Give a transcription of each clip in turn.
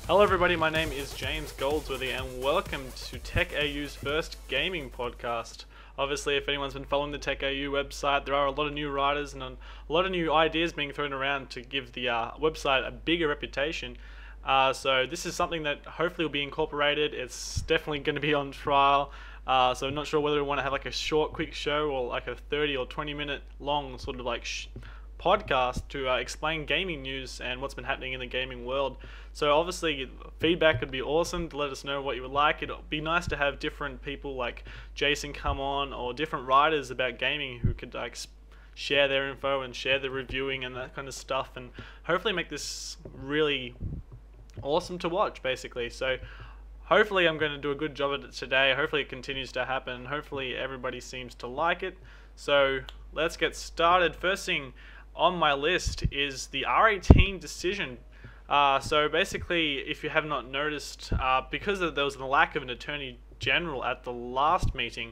Hello everybody, my name is James Goldsworthy and welcome to techAU's first gaming podcast. Obviously, if anyone's been following the techAU website, there are a lot of new writers and a lot of new ideas being thrown around to give the website a bigger reputation. So this is something that hopefully will be incorporated. It's definitely going to be on trial. So I'm not sure whether we want to have like a short, quick show or like a 30 or 20 minute long sort of like podcast to explain gaming news and what's been happening in the gaming world. So obviously feedback would be awesome to let us know what you would like. It'd be nice to have different people like Jason come on, or different writers about gaming who could like share their info and share the reviewing and that kind of stuff, and hopefully make this really awesome to watch basically. So hopefully I'm going to do a good job at it today. Hopefully it continues to happen. Hopefully everybody seems to like it. So let's get started. First thing on my list is the R18 decision. So basically, if you have not noticed, because there was a lack of an Attorney General at the last meeting,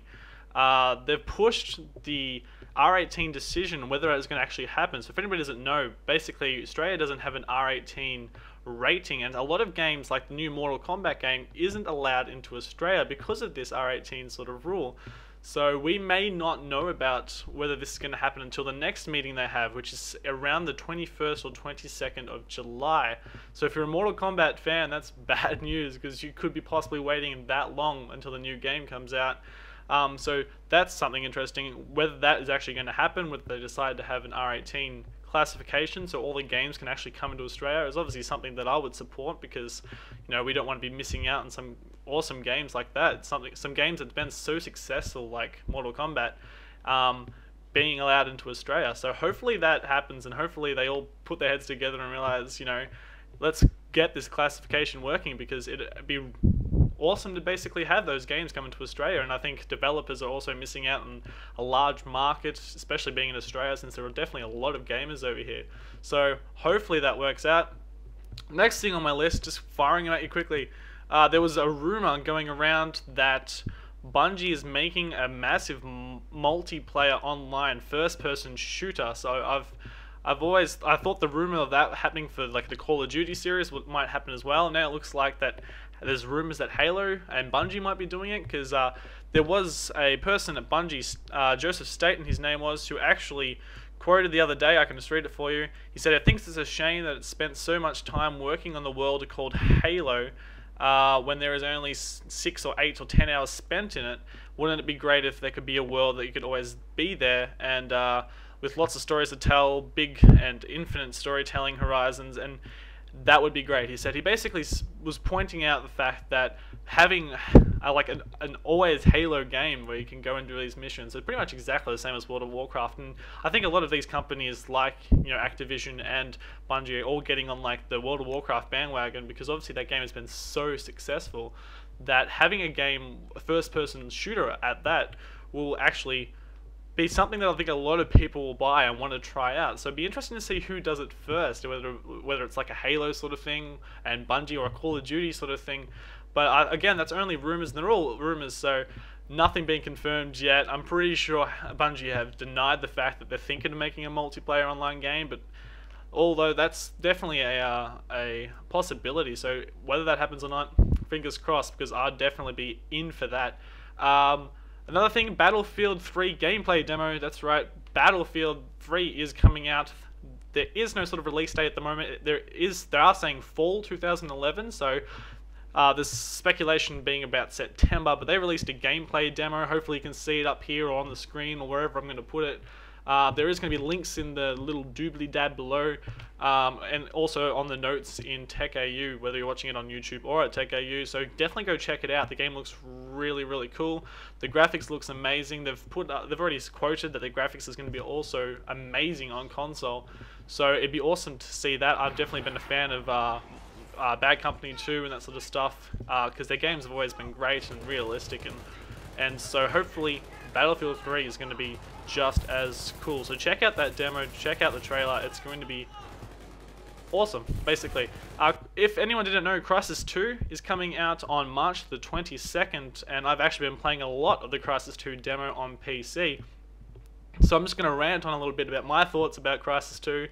they've pushed the R18 decision, whether it's going to actually happen. So if anybody doesn't know, basically Australia doesn't have an R18 rating, and a lot of games like the new Mortal Kombat game isn't allowed into Australia because of this R18 sort of rule. So we may not know about whether this is going to happen until the next meeting they have, which is around the 21st or 22nd of July. So if you're a Mortal Kombat fan, that's bad news, because you could be possibly waiting that long until the new game comes out. So that's something interesting. Whether that is actually going to happen, whether they decide to have an R18 classification so all the games can actually come into Australia, is obviously something that I would support, because we don't want to be missing out on some awesome games like that. Some games that's been so successful, like Mortal Kombat, being allowed into Australia. So hopefully that happens, and hopefully they all put their heads together and realize, let's get this classification working, because it'd be awesome to basically have those games come into Australia. And I think developers are also missing out on a large market, especially being in Australia, since there are definitely a lot of gamers over here. So hopefully that works out. Next thing on my list, just firing them at you quickly, there was a rumor going around that Bungie is making a massive multiplayer online first-person shooter. So I thought the rumor of that happening for like the Call of Duty series might happen as well. Now it looks like that there's rumors that Halo and Bungie might be doing it, because there was a person at Bungie, Joseph Staten, his name was, who actually quoted the other day, I can just read it for you. He said, "I think it's a shame that it spent so much time working on the world called Halo when there is only 6 or 8 or 10 hours spent in it. Wouldn't it be great if there could be a world that you could always be there, and with lots of stories to tell, big and infinite storytelling horizons, and that would be great." He said he basically was pointing out the fact that having like an always Halo game where you can go and do these missions is pretty much exactly the same as World of Warcraft. And I think a lot of these companies like Activision and Bungie are all getting on like the World of Warcraft bandwagon, because obviously that game has been so successful that having a game, a first-person shooter at that, will actually be something that I think a lot of people will buy and want to try out. So it'd be interesting to see who does it first, whether it's like a Halo sort of thing and Bungie, or a Call of Duty sort of thing. But again, that's only rumors, and they're all rumors, so nothing being confirmed yet. I'm pretty sure Bungie have denied the fact that they're thinking of making a multiplayer online game, but although that's definitely a possibility. So whether that happens or not, fingers crossed, because I'd definitely be in for that. Another thing, Battlefield 3 gameplay demo. That's right, Battlefield 3 is coming out. There is no sort of release date at the moment. They are saying fall 2011, so there's speculation being about September, but they released a gameplay demo. Hopefully you can see it up here or on the screen or wherever I'm going to put it. There is going to be links in the little doobly-dab below, and also on the notes in techAU, whether you're watching it on YouTube or at techAU. So definitely go check it out. The game looks really, really cool. The graphics looks amazing. They've already quoted that the graphics is going to be also amazing on console. So it'd be awesome to see that. I've definitely been a fan of Bad Company 2 and that sort of stuff, because their games have always been great and realistic, and so hopefully Battlefield 3 is going to be just as cool. So check out that demo, check out the trailer. It's going to be awesome, basically. If anyone didn't know, Crysis 2 is coming out on March the 22nd, and I've actually been playing a lot of the Crysis 2 demo on PC. So I'm just going to rant on a little bit about my thoughts about Crysis 2.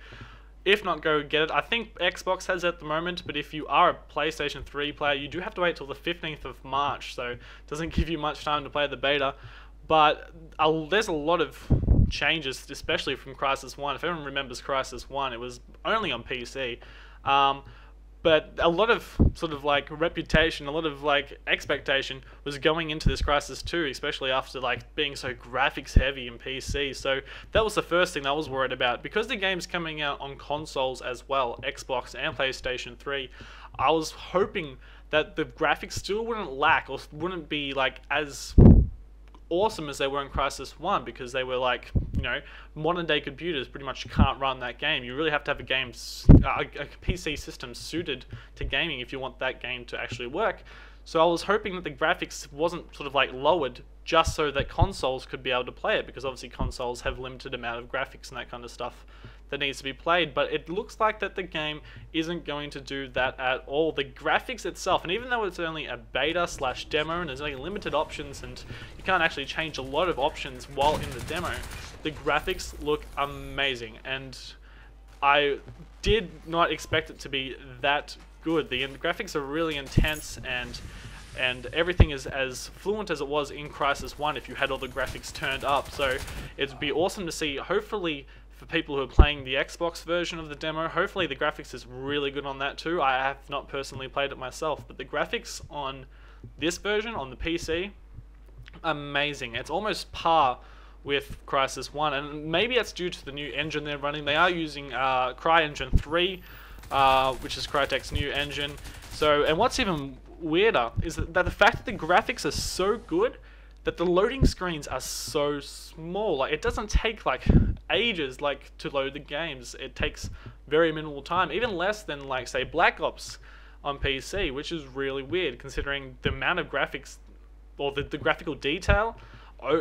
If not, go get it. I think Xbox has it at the moment, but if you are a PlayStation 3 player, you do have to wait till the 15th of March, so it doesn't give you much time to play the beta. But there's a lot of changes, especially from Crysis 1. If everyone remembers Crysis 1, it was only on PC. But a lot of sort of like reputation, a lot of like expectation was going into this Crysis 2, especially after like being so graphics heavy in PC. So that was the first thing I was worried about. Because the game's coming out on consoles as well, Xbox and PlayStation 3, I was hoping that the graphics still wouldn't lack or wouldn't be like as awesome as they were in Crysis 1, because they were like, you know, modern day computers pretty much can't run that game. You really have to have a PC system suited to gaming if you want that game to actually work. So I was hoping that the graphics wasn't sort of like lowered just so that consoles could be able to play it, because obviously consoles have limited amount of graphics and that kind of stuff that needs to be played. But it looks like that the game isn't going to do that at all. The graphics itself, and even though it's only a beta / demo and there's only limited options and you can't actually change a lot of options while in the demo, the graphics look amazing, and I did not expect it to be that good. The graphics are really intense, and everything is as fluent as it was in Crysis 1 if you had all the graphics turned up. So it'd be awesome to see, hopefully for people who are playing the Xbox version of the demo, hopefully the graphics is really good on that too. I have not personally played it myself, but the graphics on this version, on the PC, amazing. It's almost par with Crysis 1, and maybe that's due to the new engine they're running. They are using CryEngine 3, which is Crytek's new engine. So, and what's even weirder is that the fact that the graphics are so good that the loading screens are so small. Like, it doesn't take like ages like to load the games. It takes very minimal time, even less than like say Black Ops on PC, which is really weird considering the amount of graphics or the graphical detail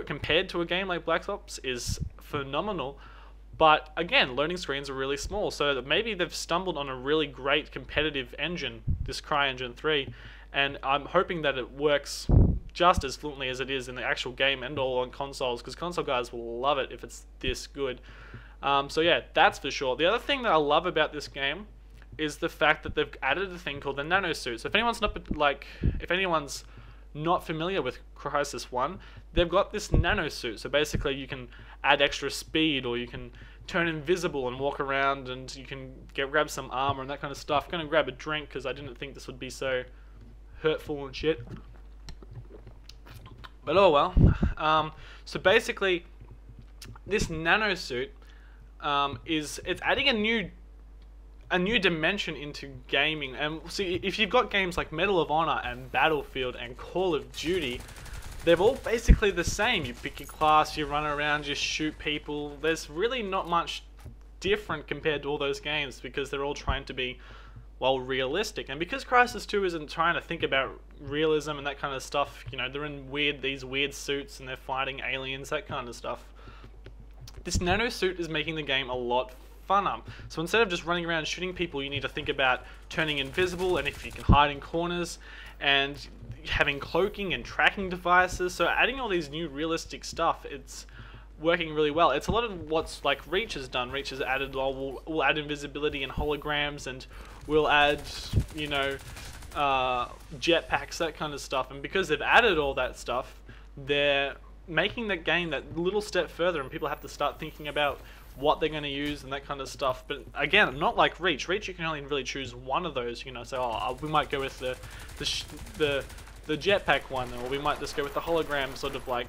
compared to a game like Black Ops is phenomenal. But again, loading screens are really small, so maybe they've stumbled on a really great competitive engine, this CryEngine 3, and I'm hoping that it works just as fluently as it is in the actual game and all on consoles, because console guys will love it if it's this good. So yeah, that's for sure. The other thing that I love about this game is the fact that they've added a thing called the nanosuit. So if anyone's not familiar with Crysis 1, they've got this nanosuit. So basically you can add extra speed, or you can turn invisible and walk around, and you can grab some armor and that kind of stuff. I'm going to grab a drink because I didn't think this would be so hurtful and shit. But oh well. So basically, this nanosuit it's adding a new dimension into gaming. And see, if you've got games like Medal of Honor and Battlefield and Call of Duty, they're all basically the same. You pick your class, you run around, you shoot people. There's really not much different compared to all those games, because they're all trying to be, well, realistic. And because Crysis 2 isn't trying to think about realism and that kind of stuff, you know, they're in these weird suits and they're fighting aliens, that kind of stuff. This nanosuit is making the game a lot funner. So instead of just running around shooting people, you need to think about turning invisible, and if you can hide in corners, and having cloaking and tracking devices. So adding all these new realistic stuff, it's working really well. It's a lot of what's like Reach has done. Reach has added, we'll add invisibility and holograms, and we'll add, you know, jetpacks, that kind of stuff. And because they've added all that stuff, they're making the game that little step further, and people have to start thinking about what they're going to use and that kind of stuff. But again, not like Reach. Reach, you can only really choose one of those. You know, so we might go with the jetpack one, or we might just go with the hologram sort of like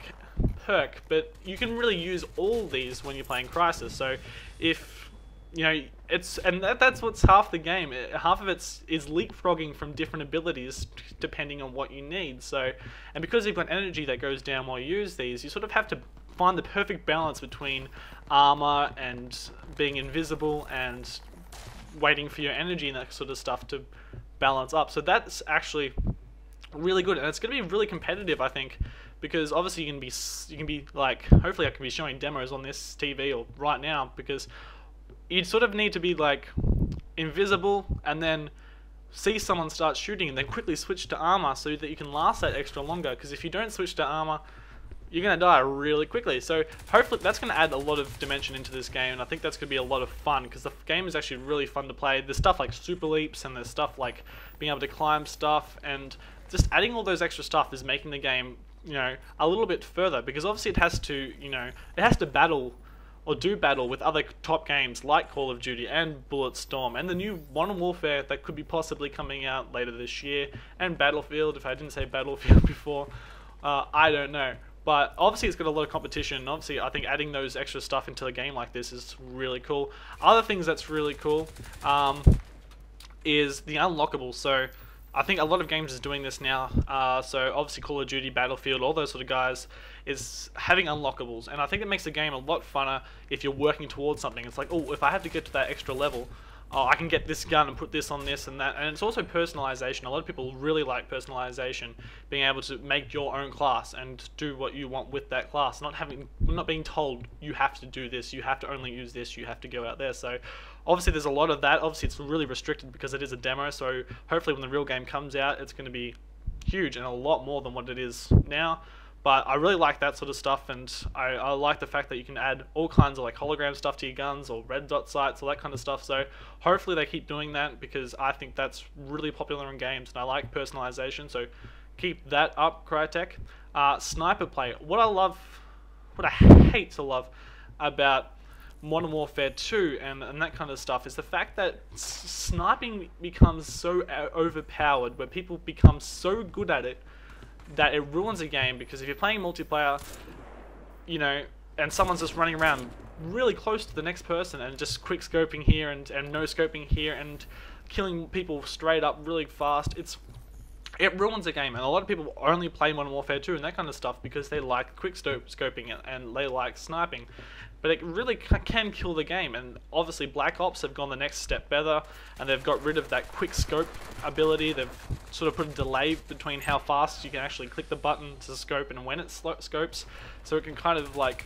perk. But you can really use all these when you're playing Crysis. So if you know, that's what's half the game. Half of it is leapfrogging from different abilities depending on what you need. So, and because you've got energy that goes down while you use these, you sort of have to find the perfect balance between armor and being invisible and waiting for your energy and that sort of stuff to balance up. So that's actually really good, and it's going to be really competitive, I think, because obviously you can be like, hopefully I can be showing demos on this TV or right now, because you'd sort of need to be like invisible and then see someone start shooting and then quickly switch to armor so that you can last that extra longer. Because if you don't switch to armor, you're going to die really quickly. So hopefully that's going to add a lot of dimension into this game, and I think that's going to be a lot of fun, because the game is actually really fun to play. There's stuff like super leaps, and there's stuff like being able to climb stuff, and just adding all those extra stuff is making the game, you know, a little bit further, because obviously it has to, you know, it has to battle or do battle with other top games like Call of Duty and Bulletstorm and the new Modern Warfare that could be possibly coming out later this year, and Battlefield. If I didn't say Battlefield before, I don't know. But obviously it's got a lot of competition, and obviously I think adding those extra stuff into a game like this is really cool. Other things that's really cool is the unlockables. So I think a lot of games is doing this now. So obviously Call of Duty, Battlefield, all those sort of guys is having unlockables, and I think it makes the game a lot funner if you're working towards something. It's like, oh, if I have to get to that extra level, oh, I can get this gun and put this on this and that. And it's also personalization. A lot of people really like personalization, being able to make your own class and do what you want with that class, not being told you have to do this, you have to only use this, you have to go out there. So obviously there's a lot of that. Obviously it's really restricted because it is a demo, so hopefully when the real game comes out it's going to be huge and a lot more than what it is now. But I really like that sort of stuff, and I like the fact that you can add all kinds of like hologram stuff to your guns, or red dot sights, all that kind of stuff. So hopefully they keep doing that, because I think that's really popular in games, and I like personalization. So keep that up, Crytek. Sniper play. What I hate to love about Modern Warfare 2 and that kind of stuff is the fact that sniping becomes so overpowered, where people become so good at it that it ruins a game. Because if you're playing multiplayer, you know, and someone's just running around really close to the next person and just quick scoping here and no scoping here and killing people straight up really fast, it ruins a game. And a lot of people only play Modern Warfare 2 and that kind of stuff because they like quick scoping and they like sniping. But it really can kill the game, and obviously Black Ops have gone the next step better, and they've got rid of that quick scope ability. They've sort of put a delay between how fast you can actually click the button to scope and when it scopes, so it can kind of like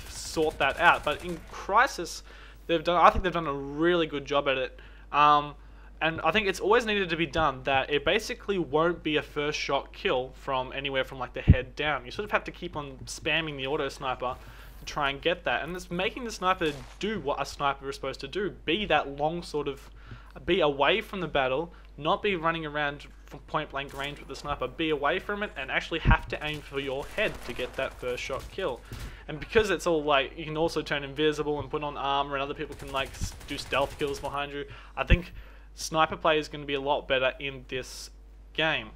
sort that out. But in Crisis, I think they've done a really good job at it. And I think it's always needed to be done that it basically won't be a first shot kill from anywhere from like the head down. You sort of have to keep on spamming the auto sniper to try and get that, and it's making the sniper do what a sniper is supposed to do: be that long sort of, be away from the battle, not be running around from point blank range with the sniper, be away from it and actually have to aim for your head to get that first shot kill. And because it's all like, you can also turn invisible and put on armor, and other people can like do stealth kills behind you, I think sniper play is going to be a lot better in this game.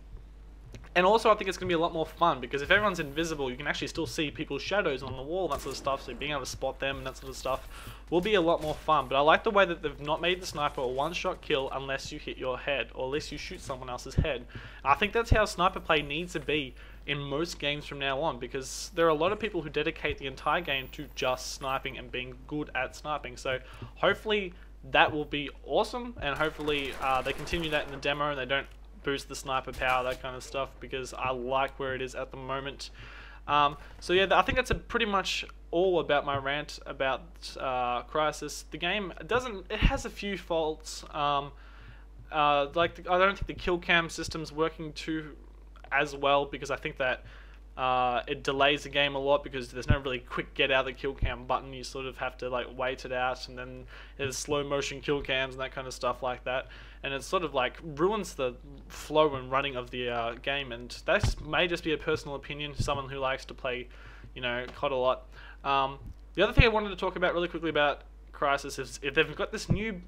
And also I think it's going to be a lot more fun, because if everyone's invisible, you can actually still see people's shadows on the wall and that sort of stuff, so being able to spot them and that sort of stuff will be a lot more fun. But I like the way that they've not made the sniper a one-shot kill unless you hit your head, or unless you shoot someone else's head. And I think that's how sniper play needs to be in most games from now on, because there are a lot of people who dedicate the entire game to just sniping and being good at sniping. So hopefully that will be awesome, and hopefully they continue that in the demo and they don't boost the sniper power, that kind of stuff, because I like where it is at the moment. So yeah, I think that's pretty much all about my rant about Crisis. The game it has a few faults. Like I don't think the kill cam system's working as well, because I think that it delays the game a lot, because there's no really quick get out of the kill cam button. You sort of have to like wait it out, and then there's slow motion kill cams and that kind of stuff like that, and it sort of like ruins the flow and running of the game. And that may just be a personal opinion, someone who likes to play, you know, COD a lot. The other thing I wanted to talk about really quickly about Crisis is if they've got this new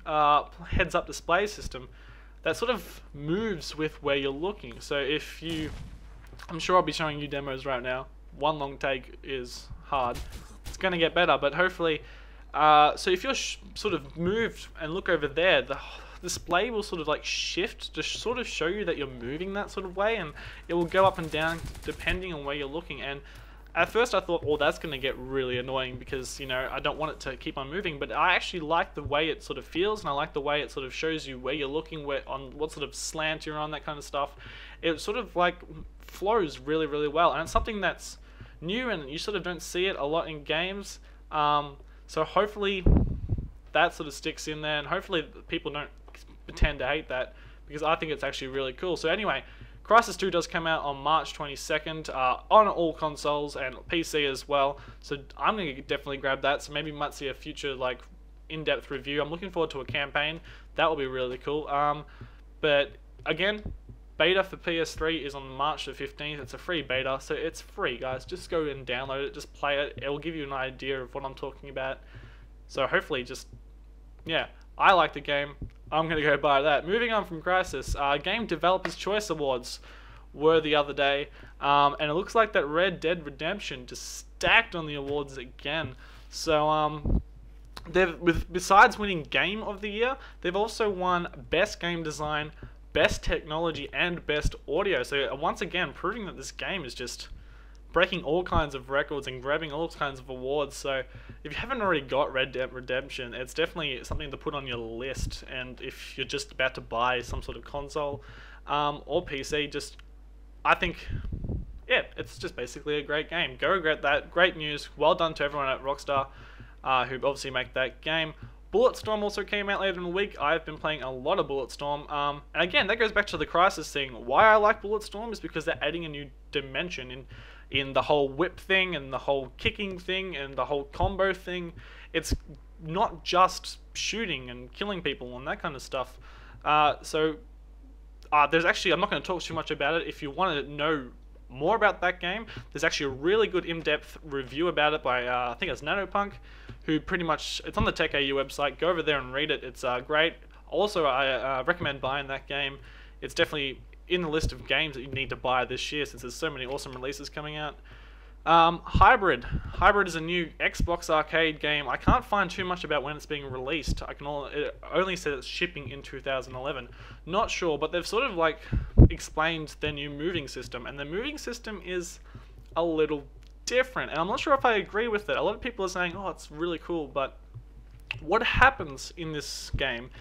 heads up display system that sort of moves with where you're looking. So if you, I'm sure I'll be showing you demos right now. One long take is hard. It's going to get better, but hopefully. So if you're sort of moved and look over there, the display will sort of like shift to sort of show you that you're moving that sort of way, and it will go up and down depending on where you're looking. And at first I thought, oh, that's going to get really annoying, because, you know, I don't want it to keep on moving, but I actually like the way it sort of feels, and I like the way it sort of shows you where you're looking, on what sort of slant you're on, that kind of stuff. It sort of like flows really, really well, and it's something that's new, and you sort of don't see it a lot in games. So hopefully that sort of sticks in there, and hopefully people don't pretend to hate that, because I think it's actually really cool. So anyway, Crysis 2 does come out on March 22nd on all consoles and PC as well. So I'm going to definitely grab that. So maybe we might see a future like in-depth review. I'm looking forward to a campaign. That will be really cool. But again, beta for PS3 is on March the 15th. It's a free beta, so it's free, guys. Just go and download it. Just play it. It will give you an idea of what I'm talking about. So hopefully just, yeah, I like the game. I'm going to go buy that. Moving on from Crysis, Game Developers Choice Awards were the other day. And it looks like that Red Dead Redemption just stacked on the awards again. So, besides winning Game of the Year, they've also won Best Game Design, Best Technology, and Best Audio. So once again, proving that this game is just breaking all kinds of records and grabbing all kinds of awards. So if you haven't already got Red Dead Redemption, it's definitely something to put on your list. And if you're just about to buy some sort of console or PC, just, I think, yeah, it's just basically a great game. Go get that. Great news. Well done to everyone at Rockstar who obviously make that game. Bulletstorm also came out later in the week. I've been playing a lot of Bulletstorm. And again, that goes back to the Crysis thing. Why I like Bulletstorm is because they're adding a new dimension in the whole whip thing and the whole kicking thing and the whole combo thing. It's not just shooting and killing people and that kind of stuff. There's actually, I'm not going to talk too much about it. If you want to know more about that game, there's actually a really good in-depth review about it by, I think it's Nanopunk, who pretty much, it's on the techAU website. Go over there and read it. It's great. Also, I recommend buying that game. It's definitely in the list of games that you need to buy this year since there's so many awesome releases coming out. Hybrid is a new Xbox arcade game. I can't find too much about when it's being released. It only says it's shipping in 2011. Not sure, but they've sort of like explained their new moving system, and the moving system is a little different, and I'm not sure if I agree with it. A lot of people are saying, oh, it's really cool, but what happens in this game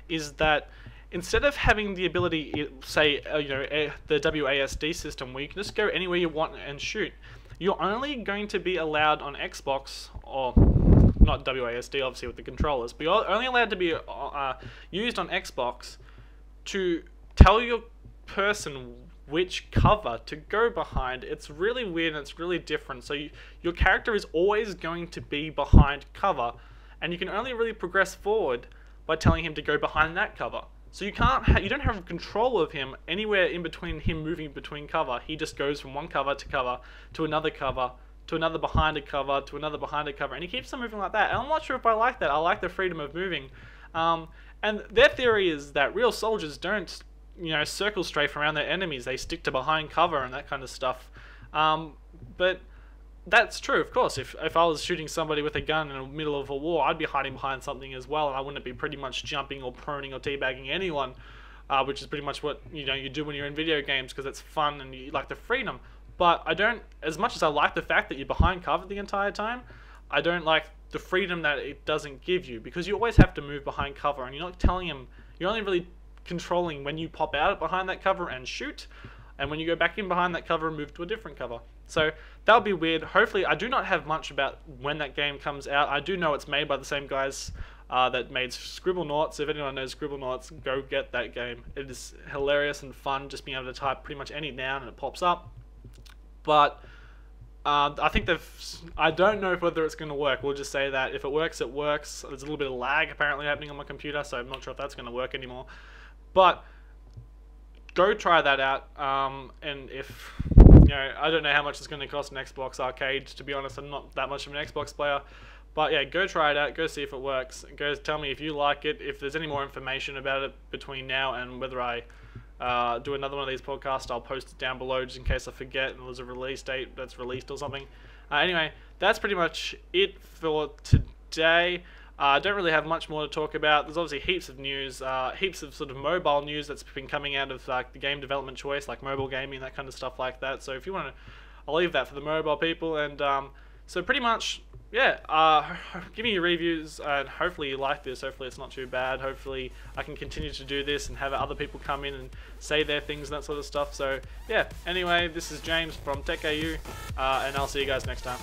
is that instead of having the ability, say, the WASD system where you can just go anywhere you want and shoot, you're only going to be allowed on Xbox, or not WASD obviously with the controllers, but you're only allowed to be used on Xbox to tell your person which cover to go behind. It's really weird and it's really different. So your character is always going to be behind cover, and you can only really progress forward by telling him to go behind that cover. So you don't have control of him anywhere in between him moving between cover. He just goes from one cover to another cover, to another behind a cover, to another behind a cover, and he keeps on moving like that. And I'm not sure if I like that. I like the freedom of moving. And their theory is that real soldiers don't, circle strafe around their enemies. They stick to behind cover and that kind of stuff. But that's true, of course. If I was shooting somebody with a gun in the middle of a war, I'd be hiding behind something as well, and I wouldn't be pretty much jumping or proning or teabagging anyone, which is pretty much what you do when you're in video games, because it's fun and you like the freedom. But I don't, as much as I like the fact that you're behind cover the entire time, I don't like the freedom that it doesn't give you, because you always have to move behind cover, and you're not telling him, you're only really controlling when you pop out behind that cover and shoot, and when you go back in behind that cover and move to a different cover. So that would be weird. Hopefully, I do not have much about when that game comes out. I do know it's made by the same guys that made Scribblenauts. If anyone knows Scribblenauts, go get that game. It is hilarious and fun, just being able to type pretty much any noun and it pops up. But I think I don't know whether it's going to work. We'll just say that if it works, it works. There's a little bit of lag apparently happening on my computer, so I'm not sure if that's going to work anymore. But go try that out. And if I don't know how much it's going to cost an Xbox arcade. To be honest, I'm not that much of an Xbox player. But yeah, go try it out. Go see if it works. Go tell me if you like it. If there's any more information about it between now and whether I do another one of these podcasts, I'll post it down below just in case I forget and there's a release date that's released or something. Anyway, that's pretty much it for today. I don't really have much more to talk about. There's obviously heaps of news, heaps of sort of mobile news that's been coming out of like the game development choice, like mobile gaming, that kind of stuff like that. So if you want to, I'll leave that for the mobile people. And so pretty much, yeah, give me your reviews, and hopefully you like this. Hopefully it's not too bad. Hopefully I can continue to do this and have other people come in and say their things and that sort of stuff. So yeah, anyway, this is James from techAU, and I'll see you guys next time.